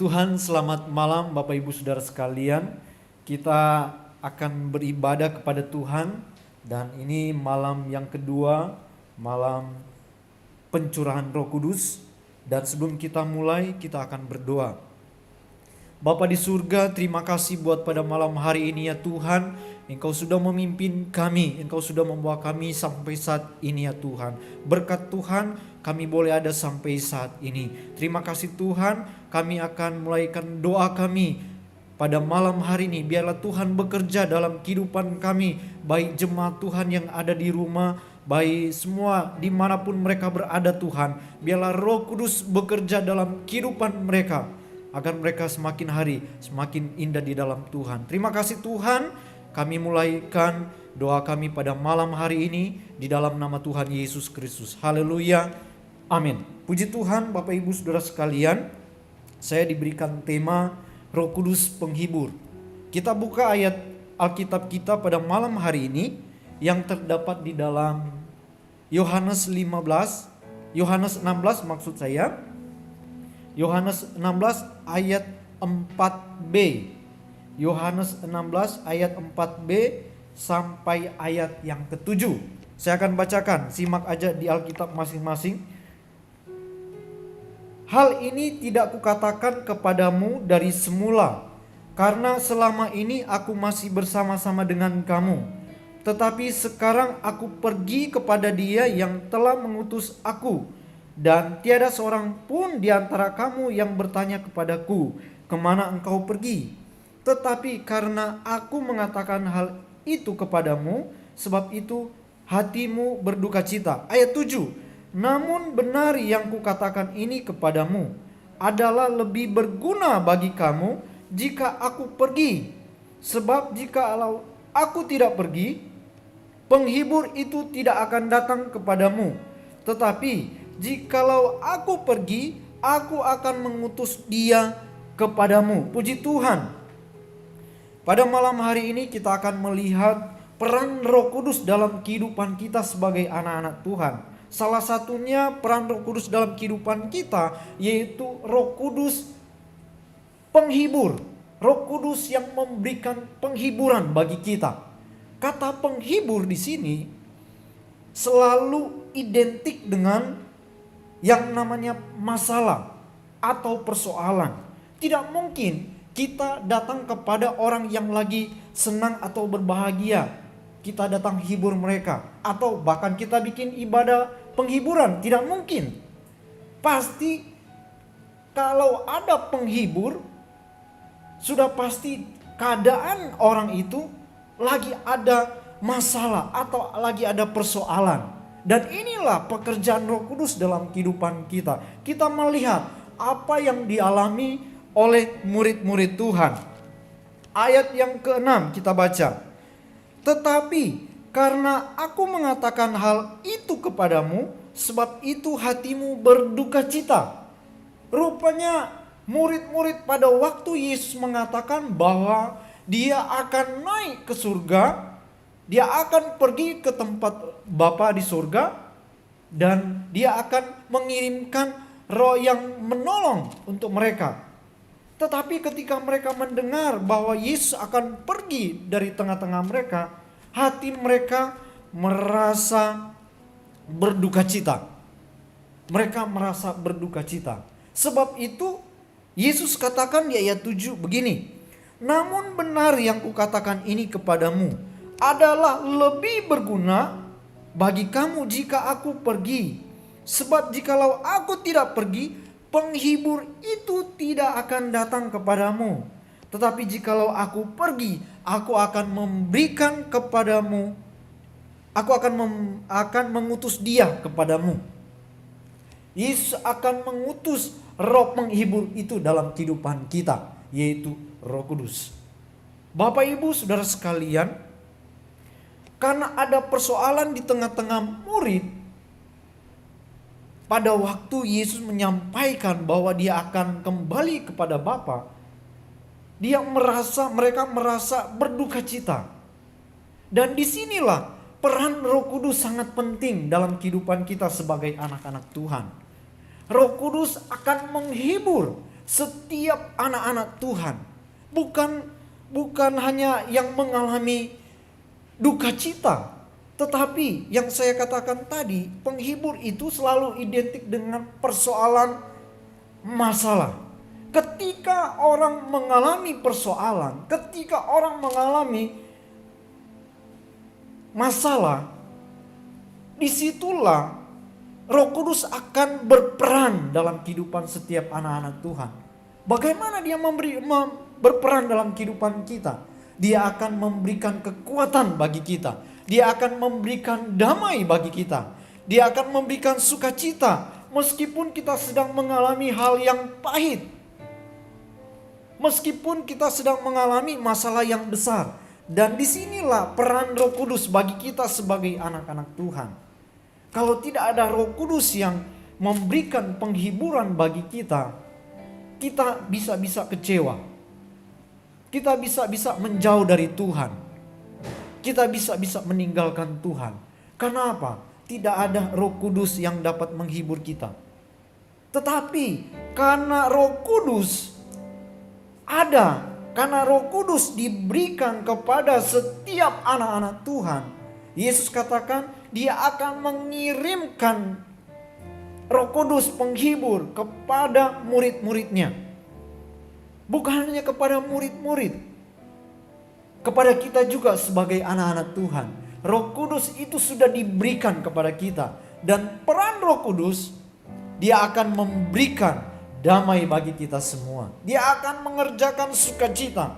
Tuhan, selamat malam Bapak Ibu Saudara sekalian. Kita akan beribadah kepada Tuhan dan ini malam yang kedua, malam pencurahan Roh Kudus. Dan sebelum kita mulai, kita akan berdoa. Bapa di surga, terima kasih buat pada malam hari ini ya Tuhan. Engkau sudah memimpin kami, Engkau sudah membawa kami sampai saat ini ya Tuhan. Berkat Tuhan kami boleh ada sampai saat ini. Terima kasih Tuhan, kami akan mulaikan doa kami pada malam hari ini. Biarlah Tuhan bekerja dalam kehidupan kami, baik jemaat Tuhan yang ada di rumah, baik semua dimanapun mereka berada Tuhan. Biarlah Roh Kudus bekerja dalam kehidupan mereka, agar mereka semakin hari semakin indah di dalam Tuhan. Terima kasih Tuhan. Kami mulaikan doa kami pada malam hari ini di dalam nama Tuhan Yesus Kristus. Haleluya. Amin. Puji Tuhan Bapak Ibu Saudara sekalian. Saya diberikan tema Roh Kudus Penghibur. Kita buka ayat Alkitab kita pada malam hari ini yang terdapat di dalam Yohanes 16 maksud saya. Yohanes 16 ayat 4b. Yohanes 16 ayat 4b sampai ayat yang ke-7. Saya akan bacakan, simak aja di Alkitab masing-masing. Hal ini tidak kukatakan kepadamu dari semula, karena selama ini aku masih bersama-sama dengan kamu. Tetapi sekarang aku pergi kepada Dia yang telah mengutus aku, dan tiada seorang pun di antara kamu yang bertanya kepadaku, kemana engkau pergi? Tetapi karena aku mengatakan hal itu kepadamu, sebab itu hatimu berduka cita. Ayat 7. Namun benar yang kukatakan ini kepadamu adalah lebih berguna bagi kamu jika aku pergi. Sebab jikalau aku tidak pergi, penghibur itu tidak akan datang kepadamu. Tetapi jikalau aku pergi, aku akan mengutus Dia kepadamu. Puji Tuhan. Pada malam hari ini kita akan melihat peran Roh Kudus dalam kehidupan kita sebagai anak-anak Tuhan. Salah satunya peran Roh Kudus dalam kehidupan kita yaitu Roh Kudus penghibur. Roh Kudus yang memberikan penghiburan bagi kita. Kata penghibur di sini selalu identik dengan yang namanya masalah atau persoalan. Tidak mungkin kita datang kepada orang yang lagi senang atau berbahagia, kita datang hibur mereka, atau bahkan kita bikin ibadah penghiburan. Tidak mungkin. Pasti kalau ada penghibur, sudah pasti keadaan orang itu lagi ada masalah atau lagi ada persoalan. Dan inilah pekerjaan Roh Kudus dalam kehidupan kita. Kita melihat apa yang dialami oleh murid-murid Tuhan. Ayat yang ke-6 kita baca. Tetapi karena aku mengatakan hal itu kepadamu, sebab itu hatimu berduka cita. Rupanya murid-murid pada waktu Yesus mengatakan bahwa Dia akan naik ke surga, Dia akan pergi ke tempat Bapa di surga, dan Dia akan mengirimkan Roh yang menolong untuk mereka. Tetapi ketika mereka mendengar bahwa Yesus akan pergi dari tengah-tengah mereka, hati mereka merasa berduka cita. Mereka merasa berduka cita. Sebab itu Yesus katakan di ayat 7 begini. Namun benar yang kukatakan ini kepadamu adalah lebih berguna bagi kamu jika aku pergi. Sebab jikalau aku tidak pergi, penghibur itu tidak akan datang kepadamu. Tetapi jikalau aku pergi, aku akan memberikan kepadamu, aku akan mengutus Dia kepadamu. Yesus akan mengutus Roh penghibur itu dalam kehidupan kita, yaitu Roh Kudus. Bapak Ibu Saudara sekalian, karena ada persoalan di tengah-tengah murid, pada waktu Yesus menyampaikan bahwa Dia akan kembali kepada Bapa, mereka merasa berduka cita. Dan disinilah peran Roh Kudus sangat penting dalam kehidupan kita sebagai anak-anak Tuhan. Roh Kudus akan menghibur, setiap anak-anak Tuhan. Bukan hanya yang mengalami duka cita, tetapi yang saya katakan tadi, penghibur itu selalu identik dengan persoalan, masalah. Ketika orang mengalami persoalan, ketika orang mengalami masalah, disitulah Roh Kudus akan berperan dalam kehidupan setiap anak-anak Tuhan. Bagaimana dia berperan dalam kehidupan kita? Dia akan memberikan kekuatan bagi kita. Dia akan memberikan damai bagi kita. Dia akan memberikan sukacita meskipun kita sedang mengalami hal yang pahit. Meskipun kita sedang mengalami masalah yang besar. Dan disinilah peran Roh Kudus bagi kita sebagai anak-anak Tuhan. Kalau tidak ada Roh Kudus yang memberikan penghiburan bagi kita, kita bisa-bisa kecewa. Kita bisa-bisa menjauh dari Tuhan. Kita bisa-bisa meninggalkan Tuhan. Karena apa? Tidak ada Roh Kudus yang dapat menghibur kita. Tetapi karena Roh Kudus ada, karena Roh Kudus diberikan kepada setiap anak-anak Tuhan, Yesus katakan dia akan mengirimkan Roh Kudus penghibur kepada murid-muridnya. Bukan hanya kepada murid-murid, kepada kita juga sebagai anak-anak Tuhan. Roh Kudus itu sudah diberikan kepada kita. Dan peran Roh Kudus, dia akan memberikan damai bagi kita semua. Dia akan mengerjakan sukacita.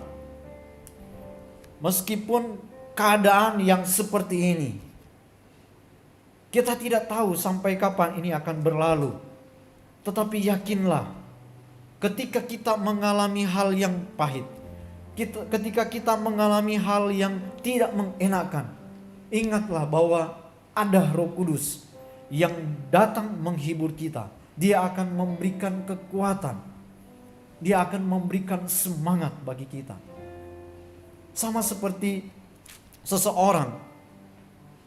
Meskipun keadaan yang seperti ini, kita tidak tahu sampai kapan ini akan berlalu. Tetapi yakinlah, ketika kita mengalami hal yang pahit, ketika kita mengalami hal yang tidak mengenakan, ingatlah bahwa ada Roh Kudus yang datang menghibur kita. Dia akan memberikan kekuatan. Dia akan memberikan semangat bagi kita. Sama seperti seseorang,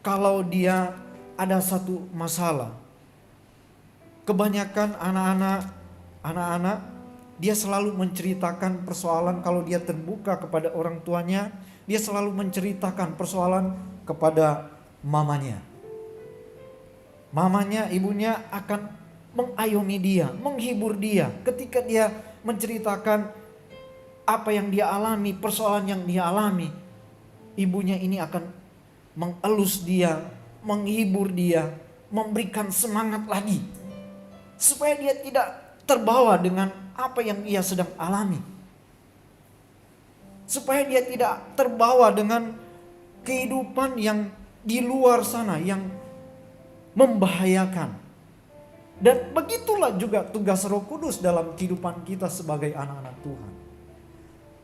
kalau dia ada satu masalah, kebanyakan anak-anak dia selalu menceritakan persoalan. Kalau dia terbuka kepada orang tuanya, dia selalu menceritakan persoalan kepada mamanya. Mamanya, ibunya akan mengayomi dia, menghibur dia. Ketika dia menceritakan apa yang dia alami, persoalan yang dia alami, ibunya ini akan mengelus dia, menghibur dia, memberikan semangat lagi, supaya dia tidak terbawa dengan apa yang ia sedang alami, supaya dia tidak terbawa dengan kehidupan yang di luar sana yang membahayakan. Dan begitulah juga tugas Roh Kudus dalam kehidupan kita sebagai anak-anak Tuhan.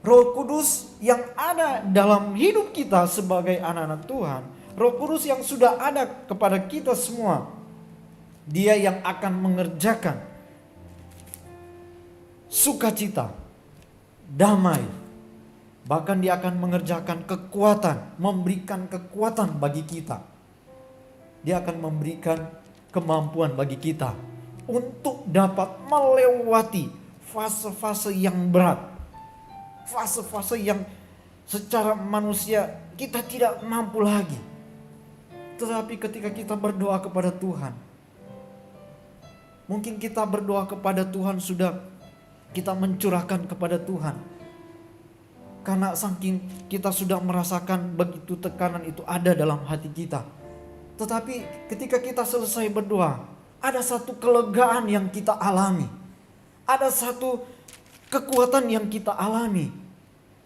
Roh Kudus yang ada dalam hidup kita sebagai anak-anak Tuhan, Roh Kudus yang sudah ada kepada kita semua, dia yang akan mengerjakan sukacita, damai, bahkan dia akan mengerjakan kekuatan, memberikan kekuatan bagi kita. Dia akan memberikan kemampuan bagi kita untuk dapat melewati fase-fase yang berat, fase-fase yang secara manusia kita tidak mampu lagi. Tetapi ketika kita berdoa kepada Tuhan, mungkin kita berdoa kepada Tuhan sudah kita mencurahkan kepada Tuhan, karena saking kita sudah merasakan begitu tekanan itu ada dalam hati kita. Tetapi ketika kita selesai berdoa, ada satu kelegaan yang kita alami, ada satu kekuatan yang kita alami.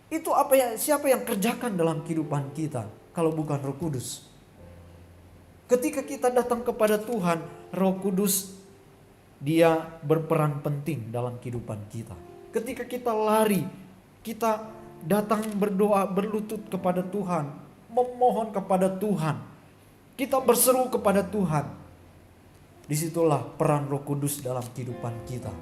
Itu siapa yang kerjakan dalam kehidupan kita kalau bukan Roh Kudus? Ketika kita datang kepada Tuhan, Roh Kudus dia berperan penting dalam kehidupan kita. Ketika kita lari, kita datang berdoa, berlutut kepada Tuhan, memohon kepada Tuhan, kita berseru kepada Tuhan. Disitulah peran Roh Kudus dalam kehidupan kita.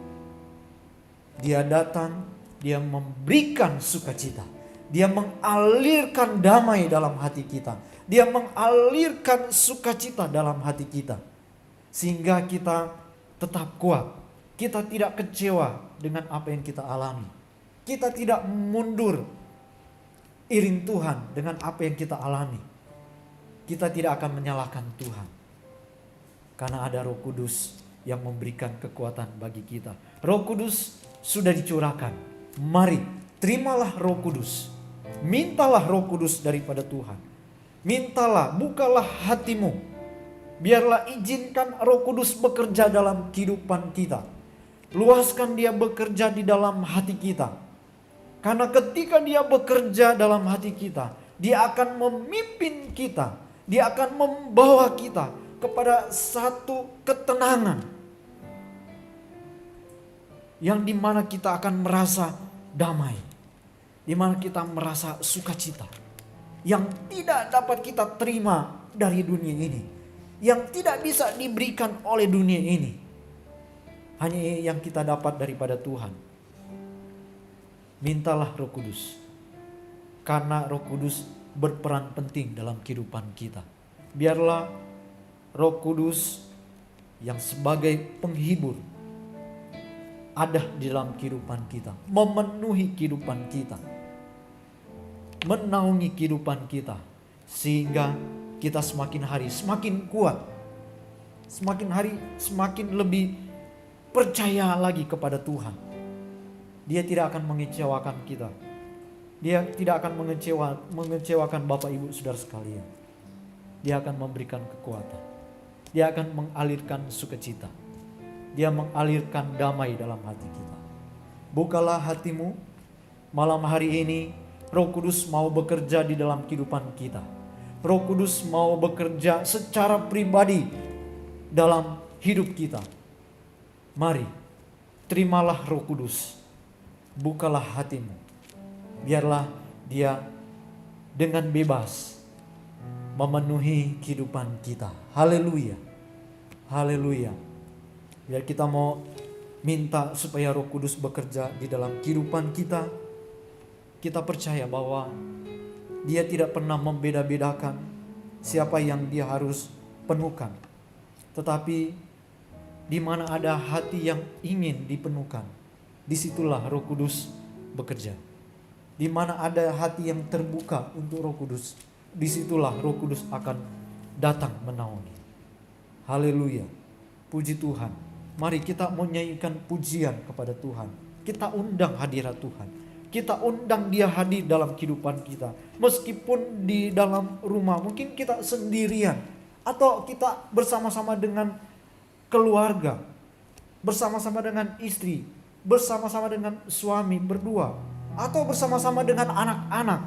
Dia datang, dia memberikan sukacita, dia mengalirkan damai dalam hati kita, dia mengalirkan sukacita dalam hati kita, sehingga kita tetap kuat, kita tidak kecewa dengan apa yang kita alami. Kita tidak mundur iring Tuhan dengan apa yang kita alami. Kita tidak akan menyalahkan Tuhan. Karena ada Roh Kudus yang memberikan kekuatan bagi kita. Roh Kudus sudah dicurahkan. Mari, terimalah Roh Kudus. Mintalah Roh Kudus daripada Tuhan. Mintalah, bukalah hatimu. Biarlah izinkan Roh Kudus bekerja dalam kehidupan kita. Luaskan dia bekerja di dalam hati kita. Karena ketika dia bekerja dalam hati kita, dia akan memimpin kita. Dia akan membawa kita kepada satu ketenangan. Yang dimana kita akan merasa damai. Dimana kita merasa sukacita. Yang tidak dapat kita terima dari dunia ini. Yang tidak bisa diberikan oleh dunia ini. Hanya yang kita dapat daripada Tuhan. Mintalah Roh Kudus. Karena Roh Kudus berperan penting dalam kehidupan kita. Biarlah Roh Kudus yang sebagai penghibur ada di dalam kehidupan kita. Memenuhi kehidupan kita. Menaungi kehidupan kita. Sehingga kita semakin hari semakin kuat. Semakin hari semakin lebih percaya lagi kepada Tuhan. Dia tidak akan mengecewakan kita. Dia tidak akan mengecewakan Bapak Ibu Saudara sekalian. Dia akan memberikan kekuatan. Dia akan mengalirkan sukacita. Dia mengalirkan damai dalam hati kita. Bukalah hatimu. Malam hari ini Roh Kudus mau bekerja di dalam kehidupan kita. Roh Kudus mau bekerja secara pribadi dalam hidup kita. Mari, terimalah Roh Kudus. Bukalah hatimu. Biarlah dia dengan bebas memenuhi kehidupan kita. Haleluya. Haleluya. Biar kita mau minta supaya Roh Kudus bekerja di dalam kehidupan kita. Kita percaya bahwa dia tidak pernah membeda-bedakan siapa yang dia harus penuhkan. Tetapi di mana ada hati yang ingin dipenuhkan, disitulah Roh Kudus bekerja. Di mana ada hati yang terbuka untuk Roh Kudus, disitulah Roh Kudus akan datang menaungi. Haleluya. Puji Tuhan. Mari kita menyanyikan pujian kepada Tuhan. Kita undang hadirat Tuhan. Kita undang dia hadir dalam kehidupan kita. Meskipun di dalam rumah, mungkin kita sendirian. Atau kita bersama-sama dengan keluarga. Bersama-sama dengan istri. Bersama-sama dengan suami berdua. Atau bersama-sama dengan anak-anak.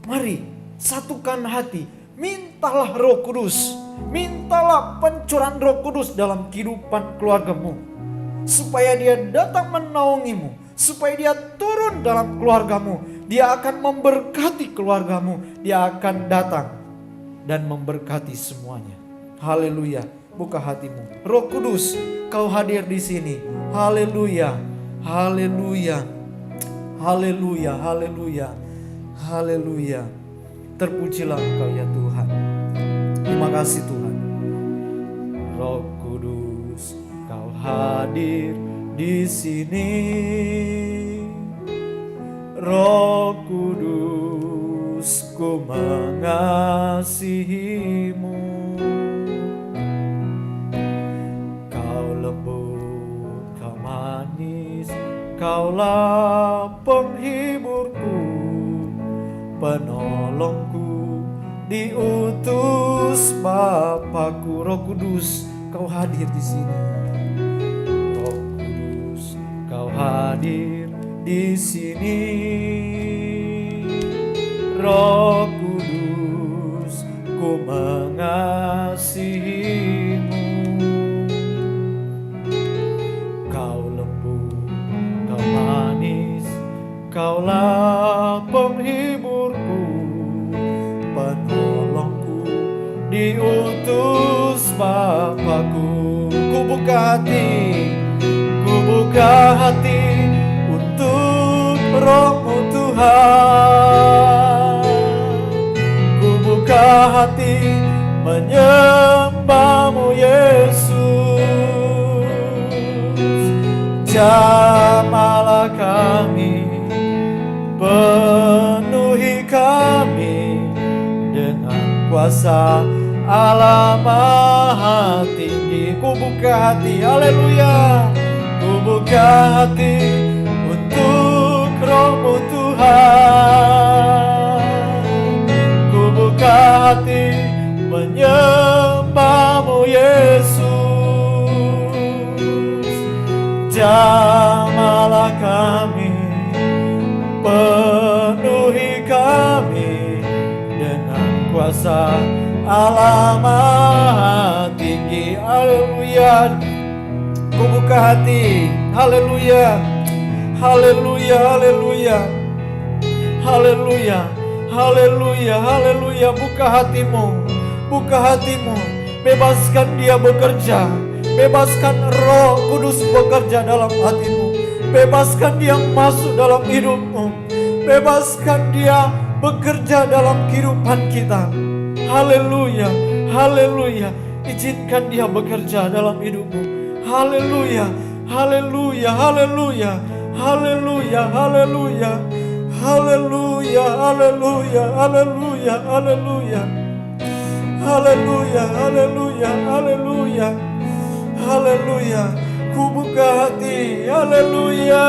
Mari satukan hati. Mintalah Roh Kudus. Mintalah pencurahan Roh Kudus dalam kehidupan keluargamu. Supaya dia datang menaungimu. Supaya dia turun dalam keluargamu. Dia akan memberkati keluargamu. Dia akan datang dan memberkati semuanya. Haleluya. Buka hatimu. Roh Kudus, kau hadir di sini. Haleluya. Haleluya. Haleluya. Haleluya. Haleluya. Terpujilah Engkau ya Tuhan. Terima kasih Tuhan. Roh Kudus, kau hadir di sini. Roh Kudus, ku mengasihimu. Kau lembut, kau manis, kaulah penghiburku, penolongku, diutus Bapakku. Roh Kudus, kau hadir di sini. Roh Kudus, kau hadir di sini. Roh Kudus, ku mengasihimu. Kau lembut, kau manis, kaulah penghiburku, penolongku, diutus Bapakku. Ku buka hati untuk Roh-Mu Tuhan. Ku buka hati menyembah-Mu Yesus. Jamalah kami, penuhi kami dengan kuasa Allah Maha Tinggi. Ku buka hati, haleluya. Ku buka hati untuk Roh-Mu Tuhan. Ku buka hati menyembah-Mu Yesus. Jamalah kami, penuhi kami dengan kuasa Allah Maha Tinggi. Haleluya. Ku buka hati, haleluya, haleluya, haleluya, haleluya, haleluya, haleluya. Buka hatimu, buka hatimu. Bebaskan dia bekerja. Bebaskan Roh Kudus bekerja dalam hatimu. Bebaskan dia masuk dalam hidupmu. Bebaskan dia bekerja dalam kehidupan kita. Haleluya, haleluya. Izinkan dia bekerja dalam hidupmu. Haleluya, haleluya, haleluya, haleluya, haleluya, haleluya, haleluya, haleluya, haleluya, haleluya, haleluya, haleluya, haleluya. Ku buka hati, haleluya.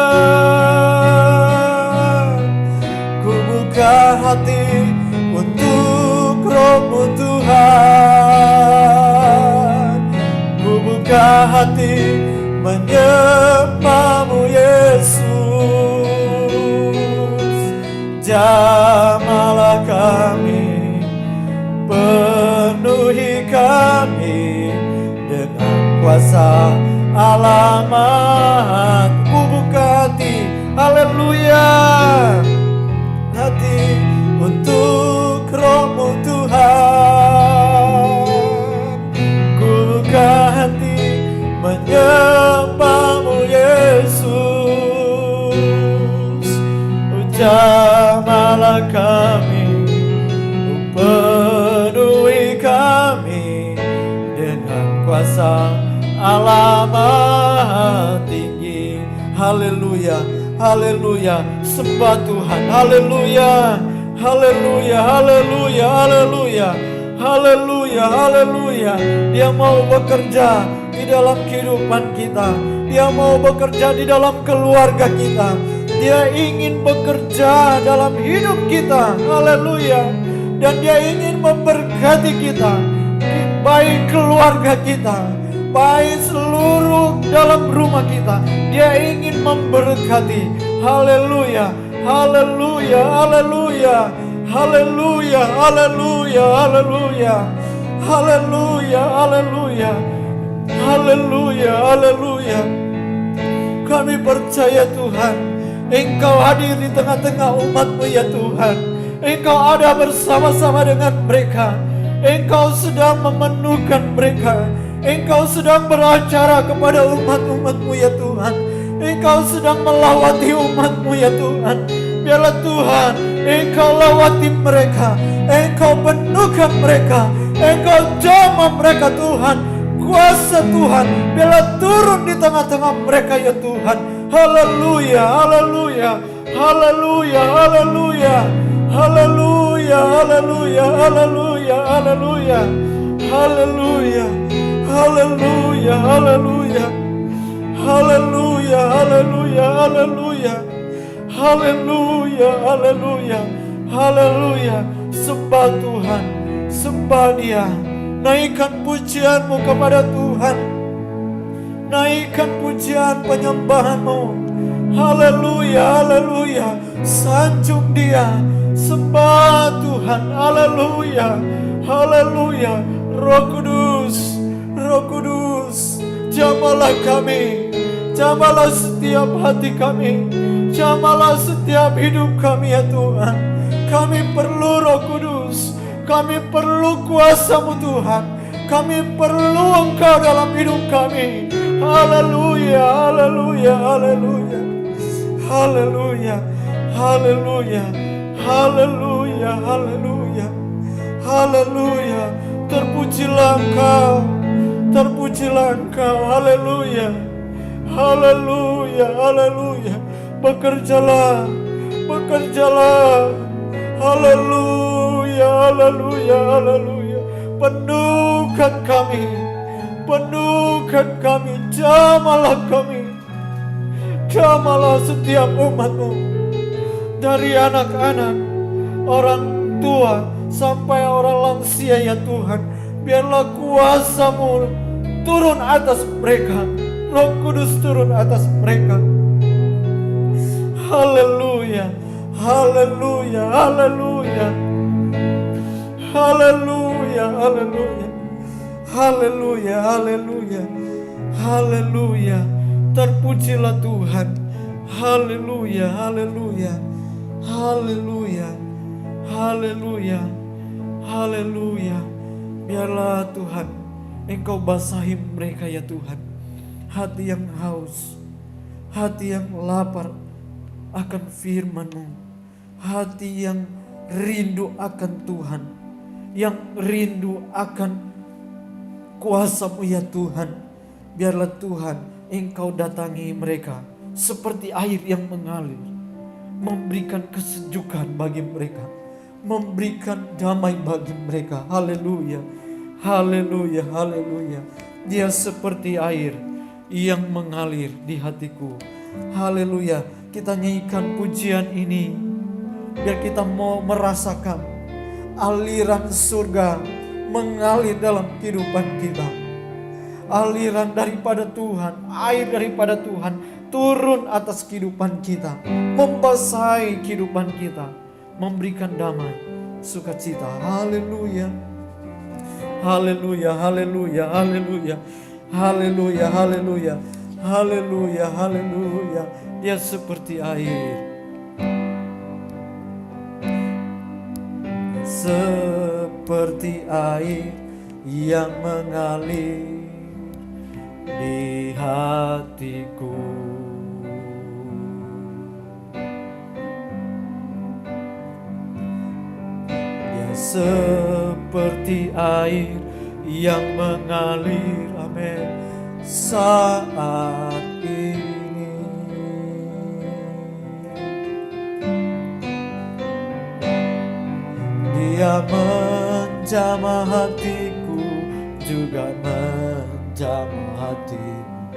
Ku buka hati untuk Roh-Mu Tuhan. Ku buka hati menyembah-Mu Yesus. Jamalah kami, penuhi kami dengan kuasa Allah Maha. Ku buka hati, haleluya, hati untuk Roh-Mu Tuhan. Ku buka hati menyembah-Mu Yesus. Jamalah kami, penuhi kami dengan kuasa Allah Maha Tinggi. Haleluya, haleluya. Sembah Tuhan, haleluya, haleluya, haleluya, haleluya, haleluya, haleluya. Dia mau bekerja di dalam kehidupan kita. Dia mau bekerja di dalam keluarga kita. Dia ingin bekerja dalam hidup kita. Haleluya. Dan dia ingin memberkati kita, baik keluarga kita, baik seluruh dalam rumah kita. Dia ingin memberkati. Haleluya, haleluya, haleluya, haleluya, haleluya, haleluya, haleluya, haleluya, haleluya, haleluya. Kami percaya Tuhan, Engkau hadir di tengah-tengah umat-Mu ya Tuhan. Engkau ada bersama-sama dengan mereka. Engkau sedang memenuhkan mereka. Engkau sedang beracara kepada umat-umat-Mu ya Tuhan. Engkau sedang melawati umat-Mu ya Tuhan. Biarlah Tuhan, Engkau lawati mereka. Engkau penuhkan mereka. Engkau jamah mereka Tuhan. Kuasa Tuhan biarlah turun di tengah-tengah mereka ya Tuhan. Haleluya, haleluya, haleluya, haleluya, haleluya, haleluya, haleluya, haleluya, haleluya, haleluya, haleluya, haleluya, haleluya, haleluya, haleluya, haleluya, haleluya. Sembah Tuhan, sembah Dia. Naikkan pujian-Mu kepada Tuhan. Naikkan pujian penyembahan-Mu. Haleluya, haleluya. Sanjung Dia. Sembah Tuhan. Haleluya, haleluya. Roh Kudus, Roh Kudus, jamahlah kami. Jamahlah setiap hati kami. Jamahlah setiap hidup kami ya Tuhan. Kami perlu Roh Kudus. Kami perlu kuasa-Mu Tuhan. Kami perlu Engkau dalam hidup kami. Haleluya, haleluya, haleluya, haleluya, haleluya, haleluya, haleluya, haleluya. Terpujilah Engkau, terpujilah Engkau. Haleluya, Haleluya, haleluya. Bekerjalah, bekerjalah. Haleluya, haleluya, haleluya. Penuhkan kami, penuhkan kami. Jamalah kami, jamalah setiap umat-Mu, dari anak-anak, orang tua, sampai orang lansia ya Tuhan. Biarlah kuasa-Mu turun atas mereka, Roh Kudus turun atas mereka. Haleluya, haleluya, haleluya. Haleluya, haleluya. Haleluya, haleluya. Haleluya. Terpujilah Tuhan. Haleluya, haleluya. Haleluya. Haleluya. Haleluya. Biarlah Tuhan Engkau basahi mereka ya Tuhan. Hati yang haus, hati yang lapar akan firman-Mu, hati yang rindu akan Tuhan, yang rindu akan kuasa-Mu ya Tuhan. Biarlah Tuhan Engkau datangi mereka seperti air yang mengalir, memberikan kesejukan bagi mereka, memberikan damai bagi mereka. Haleluya, haleluya, haleluya. Dia seperti air yang mengalir di hatiku. Haleluya. Kita nyanyikan pujian ini biar kita mau merasakan aliran surga mengalir dalam kehidupan kita. Aliran daripada Tuhan, air daripada Tuhan turun atas kehidupan kita, membasahi kehidupan kita, memberikan damai, sukacita. Haleluya. Haleluya, haleluya, haleluya. Haleluya, haleluya. Haleluya, haleluya. Dia seperti air. Seperti air yang mengalir di hatiku. Dia seperti air yang mengalir, amin, saat ini. Dia menjamah hatiku, juga menjamah hatimu.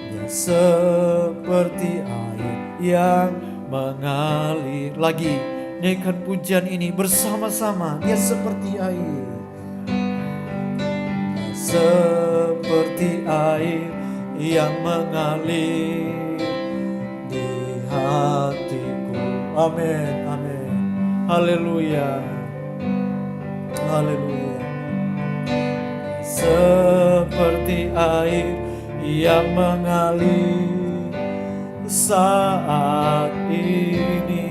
Dia seperti air yang mengalir. Lagi nyanyikan pujian ini bersama-sama. Dia seperti air, seperti air yang mengalir di hatiku. Amin, amin. Haleluya, haleluya. Seperti air yang mengalir saat ini.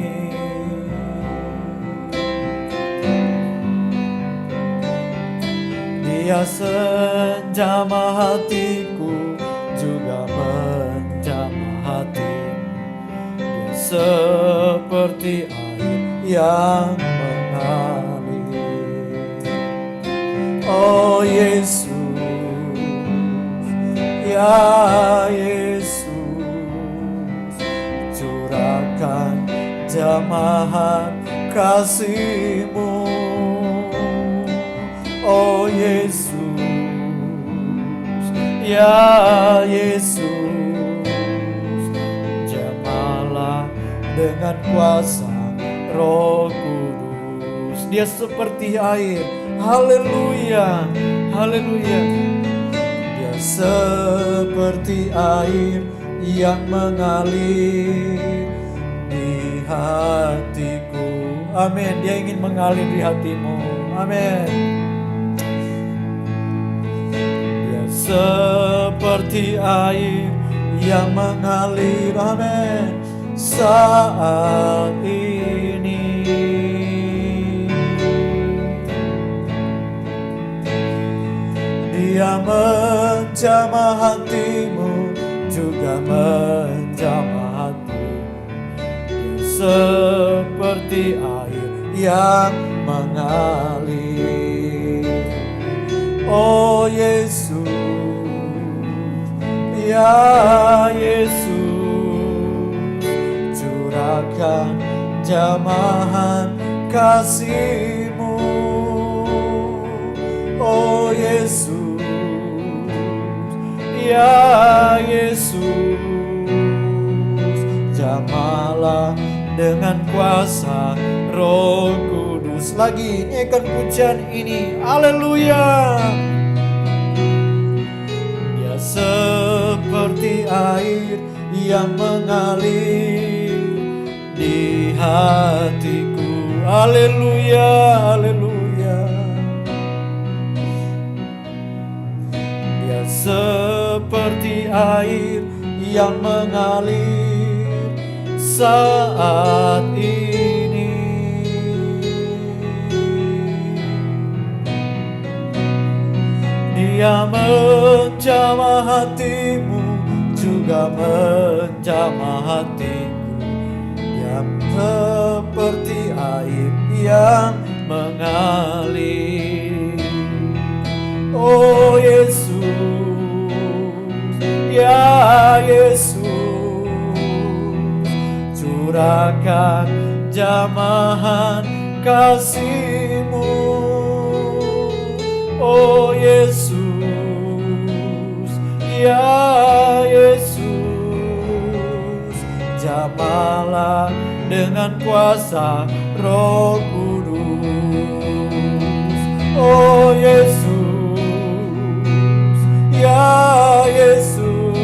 Dia menjamah hatiku, juga menjamah hatimu. Dia seperti air yang mengalir. Oh Yesus, ya Yesus, curahkan jamahan kasih-Mu. Oh Yesus, ya Yesus, jamalah dengan kuasa Roh Kudus. Dia seperti air. Haleluya, haleluya. Dia seperti air yang mengalir di hatiku. Amin. Dia ingin mengalir di hatimu. Amin. Dia seperti air yang mengalir, amin, saat ini. Dia menjamah hatimu, juga menjamah hatimu. Dia seperti air yang mengalir. Oh Yesus, Ya Yesus, curahkan jamahan kasih-Mu. Oh Yesus, ya Yesus, jamahlah dengan kuasa Roh Kudus. Lagi nyanyikan pujian ini, haleluya. Dia seperti air yang mengalir di hatiku, haleluya, haleluya. Dia seperti air yang mengalir saat ini. Dia menjamah hatimu, juga menjamah hatiku. Dia seperti air yang mengalir. Oh Yesus, ya Yesus, curahkan jamahan kasih-Mu. Oh Yesus, ya Yesus, jamahlah dengan kuasa Roh Kudus. Oh Yesus, ya Yesus,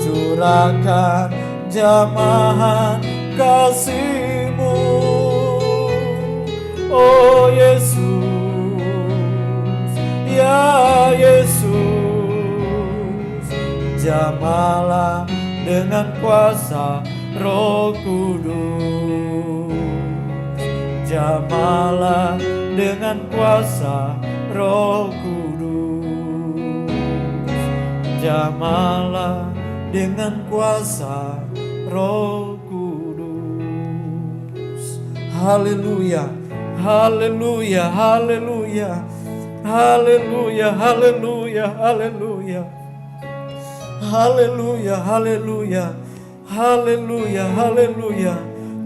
curahkan jamahan kasih-Mu. Oh Yesus, ya Yesus, jamahlah dengan kuasa Roh Kudus. Jamahlah dengan kuasa Roh Kudus. Jamahlah dengan kuasa Roh Kudus. Haleluya, haleluya, haleluya, haleluya, haleluya, haleluya, haleluya, haleluya, haleluya, haleluya.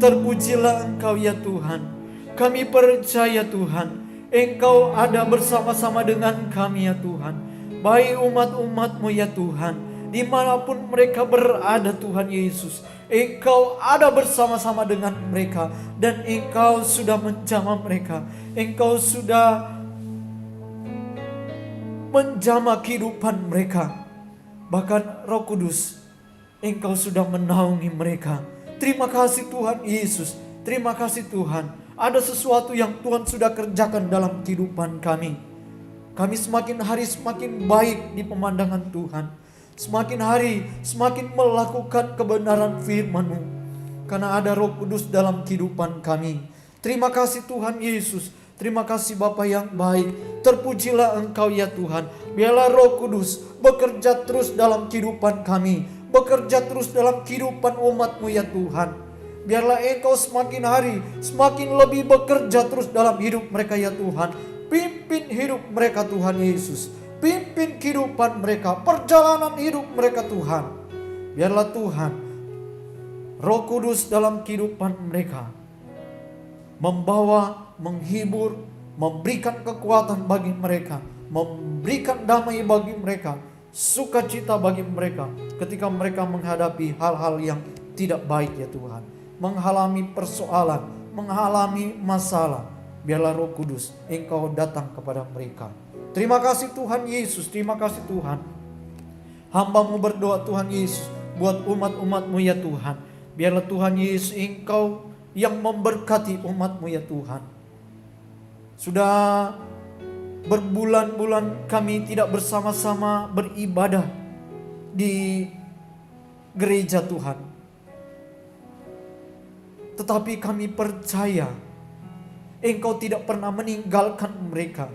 Terpujilah Engkau ya Tuhan. Kami percaya Tuhan, Engkau ada bersama-sama dengan kami ya Tuhan. Baik umat-umat-Mu ya Tuhan, dimanapun mereka berada Tuhan Yesus, Engkau ada bersama-sama dengan mereka. Dan Engkau sudah menjamah mereka, Engkau sudah menjamah kehidupan mereka. Bahkan Roh Kudus, Engkau sudah menaungi mereka. Terima kasih Tuhan Yesus, terima kasih Tuhan. Ada sesuatu yang Tuhan sudah kerjakan dalam kehidupan kami. Kami semakin hari semakin baik di pemandangan Tuhan. Semakin hari semakin melakukan kebenaran firman-Mu, karena ada Roh Kudus dalam kehidupan kami. Terima kasih Tuhan Yesus. Terima kasih Bapa yang baik. Terpujilah Engkau ya Tuhan. Biarlah Roh Kudus bekerja terus dalam kehidupan kami, bekerja terus dalam kehidupan umat-Mu ya Tuhan. Biarlah Engkau semakin hari semakin lebih bekerja terus dalam hidup mereka ya Tuhan. Pimpin hidup mereka Tuhan Yesus. Pimpin kehidupan mereka, perjalanan hidup mereka Tuhan. Biarlah Tuhan, Roh Kudus dalam kehidupan mereka membawa, menghibur, memberikan kekuatan bagi mereka, memberikan damai bagi mereka, sukacita bagi mereka ketika mereka menghadapi hal-hal yang tidak baik ya Tuhan. Mengalami persoalan, mengalami masalah. Biarlah Roh Kudus Engkau datang kepada mereka. Terima kasih Tuhan Yesus, terima kasih Tuhan. Hamba-Mu berdoa Tuhan Yesus buat umat-umat-Mu ya Tuhan. Biarlah Tuhan Yesus Engkau yang memberkati umat-Mu ya Tuhan. Sudah berbulan-bulan kami tidak bersama-sama beribadah di gereja Tuhan. Tetapi kami percaya Engkau tidak pernah meninggalkan mereka.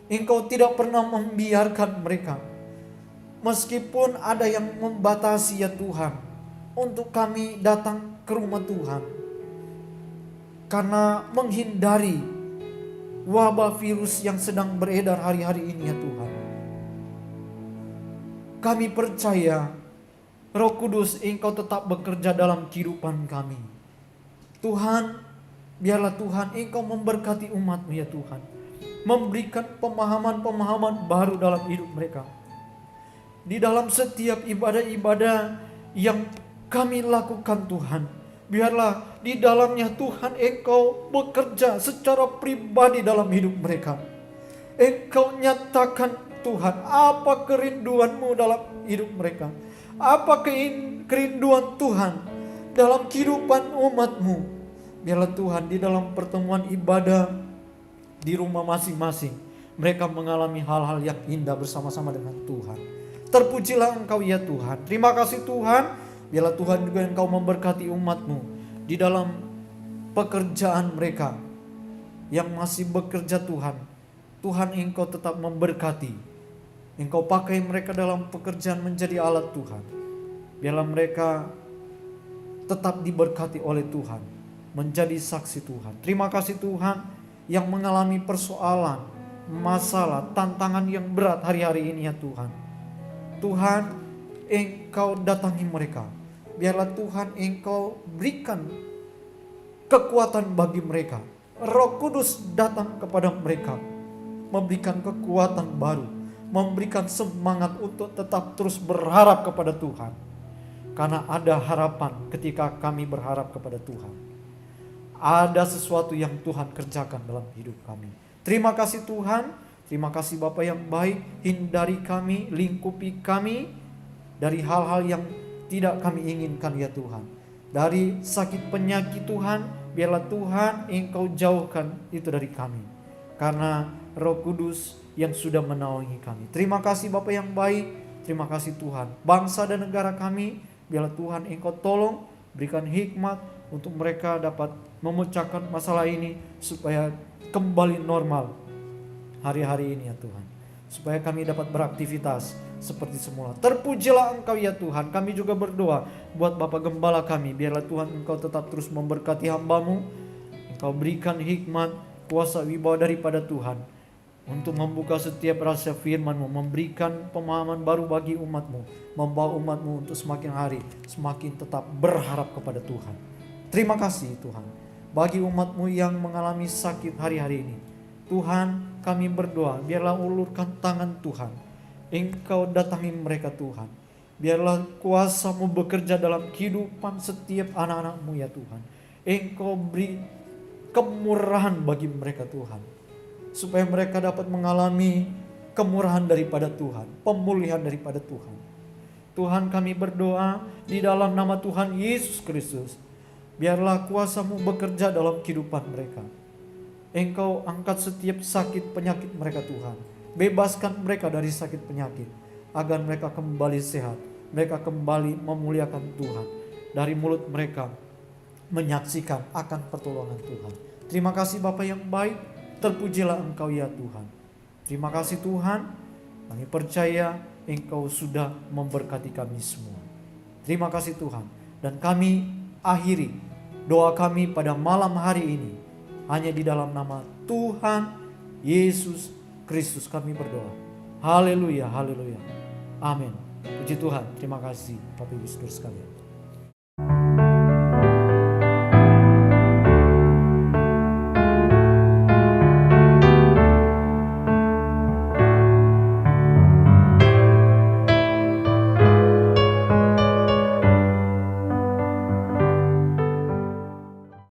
Engkau tidak pernah membiarkan mereka. Meskipun ada yang membatasi ya Tuhan untuk kami datang ke rumah Tuhan, karena menghindari wabah virus yang sedang beredar hari-hari ini ya Tuhan. Kami percaya Roh Kudus, Engkau tetap bekerja dalam kehidupan kami. Tuhan, biarlah Tuhan Engkau memberkati umat-Mu ya Tuhan. Memberikan pemahaman-pemahaman baru dalam hidup mereka. Di dalam setiap ibadah-ibadah yang kami lakukan Tuhan, biarlah di dalamnya Tuhan Engkau bekerja secara pribadi dalam hidup mereka. Engkau nyatakan Tuhan apa kerinduan-Mu dalam hidup mereka. Apa kerinduan Tuhan dalam kehidupan umat-Mu. Biarlah Tuhan di dalam pertemuan ibadah di rumah masing-masing, mereka mengalami hal-hal yang indah bersama-sama dengan Tuhan. Terpujilah Engkau ya Tuhan. Terima kasih Tuhan. Biarlah Tuhan juga Engkau memberkati umat-Mu di dalam pekerjaan mereka yang masih bekerja Tuhan. Tuhan Engkau tetap memberkati. Engkau pakai mereka dalam pekerjaan menjadi alat Tuhan. Biarlah mereka tetap diberkati oleh Tuhan, menjadi saksi Tuhan. Terima kasih Tuhan yang mengalami persoalan, masalah, tantangan yang berat hari-hari ini ya Tuhan. Tuhan, Engkau datangi mereka. Biarlah Tuhan Engkau berikan kekuatan bagi mereka. Roh Kudus datang kepada mereka, memberikan kekuatan baru, memberikan semangat untuk tetap terus berharap kepada Tuhan. Karena ada harapan ketika kami berharap kepada Tuhan. Ada sesuatu yang Tuhan kerjakan dalam hidup kami. Terima kasih Tuhan. Terima kasih Bapa yang baik. Hindari kami, lingkupi kami dari hal-hal yang tidak kami inginkan ya Tuhan. Dari sakit penyakit Tuhan, biarlah Tuhan Engkau jauhkan itu dari kami. Karena Roh Kudus yang sudah menaungi kami. Terima kasih Bapa yang baik. Terima kasih Tuhan. Bangsa dan negara kami, biarlah Tuhan Engkau tolong, berikan hikmat untuk mereka dapat memecahkan masalah ini supaya kembali normal hari-hari ini ya Tuhan. Supaya kami dapat beraktivitas seperti semula. Terpujilah Engkau ya Tuhan. Kami juga berdoa buat Bapak Gembala kami. Biarlah Tuhan Engkau tetap terus memberkati hamba-Mu. Engkau berikan hikmat, kuasa, wibawa daripada Tuhan. Untuk membuka setiap rahasia firman-Mu. Memberikan pemahaman baru bagi umat-Mu. Membawa umat-Mu untuk semakin hari semakin tetap berharap kepada Tuhan. Terima kasih Tuhan. Bagi umat-Mu yang mengalami sakit hari-hari ini, Tuhan kami berdoa, biarlah ulurkan tangan Tuhan. Engkau datangi mereka Tuhan. Biarlah kuasa-Mu bekerja dalam kehidupan setiap anak-anak-Mu ya Tuhan. Engkau beri kemurahan bagi mereka Tuhan. Supaya mereka dapat mengalami kemurahan daripada Tuhan. Pemulihan daripada Tuhan. Tuhan kami berdoa di dalam nama Tuhan Yesus Kristus. Biarlah kuasa-Mu bekerja dalam kehidupan mereka. Engkau angkat setiap sakit penyakit mereka Tuhan. Bebaskan mereka dari sakit penyakit. Agar mereka kembali sehat. Mereka kembali memuliakan Tuhan. Dari mulut mereka menyaksikan akan pertolongan Tuhan. Terima kasih Bapa yang baik. Terpujilah Engkau ya Tuhan. Terima kasih Tuhan. Kami percaya Engkau sudah memberkati kami semua. Terima kasih Tuhan. Dan kami akhiri doa kami pada malam hari ini hanya di dalam nama Tuhan Yesus Kristus kami berdoa. Haleluya, haleluya. Amin. Puji Tuhan. Terima kasih Bapak Ibu Saudara sekalian.